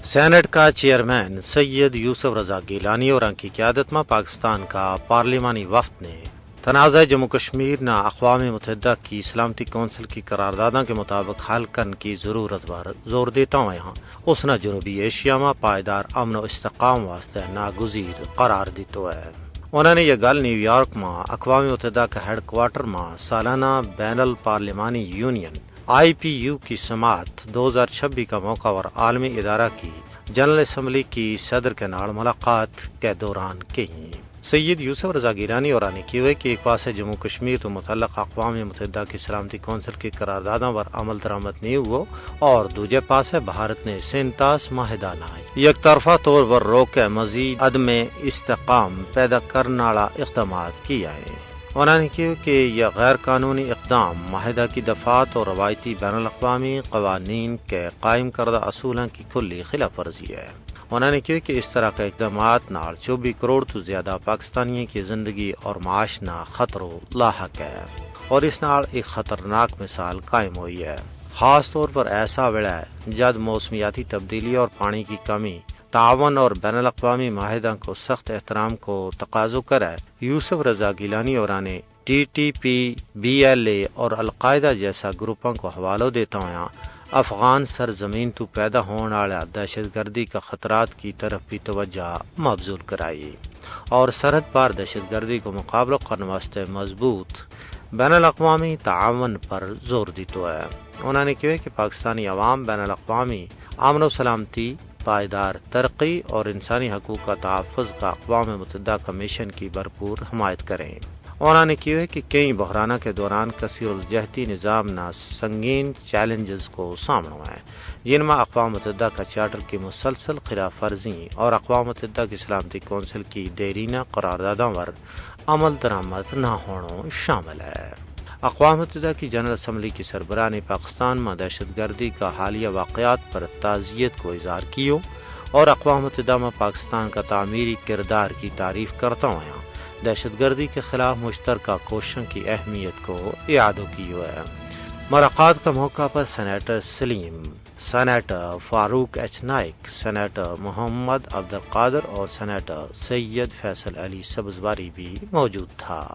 Saint کا chairman سید یوسف رضا گیلانی اور ان کی قیادت میں پاکستان کا پارلیمانی وفد نے تنازع جموں کشمیر نہ اقوام متحدہ کی سلامتی کونسل کی قراردادوں کے مطابق حل کرنے کی ضرورت پر زور دیتا ہوں یہاں اس نے جنوبی ایشیا میں پائیدار امن و استحکام واسطے ناگزیر قرار دیتا ہے۔ انہوں نے یہ گل نیو یارک میں اقوام متحدہ کا ہیڈ کوارٹر میں سالانہ بین الپارلیمانی یونین IPU کی سماعت 2026 کا موقع اور عالمی ادارہ کی جنرل اسمبلی کی صدر کے نال ملاقات کے دوران کی۔ سید یوسف رضا گیلانی اور آنے کی ہوئے کہ ایک پاس جموں کشمیر تو متعلق اقوام متحدہ کی سلامتی کونسل کی قراردادوں پر عمل درآمد نہیں ہوا اور دوسرے پاس بھارت نے 37 معاہدہ نہ یک طرفہ طور پر روک مزید عدم استحکام پیدا کرنے والا اقدامات کیا ہے۔ انہوں نے کہا کہ یہ غیر قانونی اقدام معاہدہ کی دفعات اور روایتی بین الاقوامی قوانین کے قائم کردہ اصولوں کی کھلی خلاف ورزی ہے۔ انہوں نے کہا کہ اس طرح کے اقدامات نال 24 کروڑ تو زیادہ پاکستانیوں کی زندگی اور معاش نہ خطروں لاحق ہے اور اس نال ایک خطرناک مثال قائم ہوئی ہے، خاص طور پر ایسا ویلا ہے جب موسمیاتی تبدیلی اور پانی کی کمی تعاون اور بین الاقوامی معاہدوں کو سخت احترام کو تقاضا کرے۔ یوسف رضا گیلانی اور نے TTP BLA اور القاعدہ جیسا گروپوں کو حوالہ دیتا ہوا افغان سرزمین تو پیدا ہونے والا دہشت گردی کا خطرات کی طرف بھی توجہ مبذول کرائی اور سرحد پار دہشت گردی کو مقابلہ کرنے واسطے مضبوط بین الاقوامی تعاون پر زور دیتا ہے۔ انہوں نے کہا کہ پاکستانی عوام بین الاقوامی امن و سلامتی، پائیدار ترقی اور انسانی حقوق کا تحفظ کا اقوام متحدہ کمیشن کی بھرپور حمایت کریں۔ انہوں نے کہا کہ کئی بحرانوں کے دوران کثیر الجہتی نظام نہ سنگین چیلنجز کو سامنا ہے جن میں اقوام متحدہ کا چارٹر کی مسلسل خلاف ورزی اور اقوام متحدہ کی سلامتی کونسل کی دیرینہ قراردادوں پر عمل درآمد نہ ہونا شامل ہے۔ اقوام متحدہ کی جنرل اسمبلی کی سربراہ نے پاکستان میں دہشت گردی کا حالیہ واقعات پر تعزیت کو اظہار کیا اور اقوام متحدہ میں پاکستان کا تعمیری کردار کی تعریف کرتا ہوا دہشت گردی کے خلاف مشترکہ کوششوں کی اہمیت کو اعادہ کیا ہے۔ ملاقات کا موقع پر سینیٹر سلیم، سینیٹر فاروق H نائک، سینیٹر محمد عبد القادر اور سینیٹر سید فیصل علی سبزواری بھی موجود تھا۔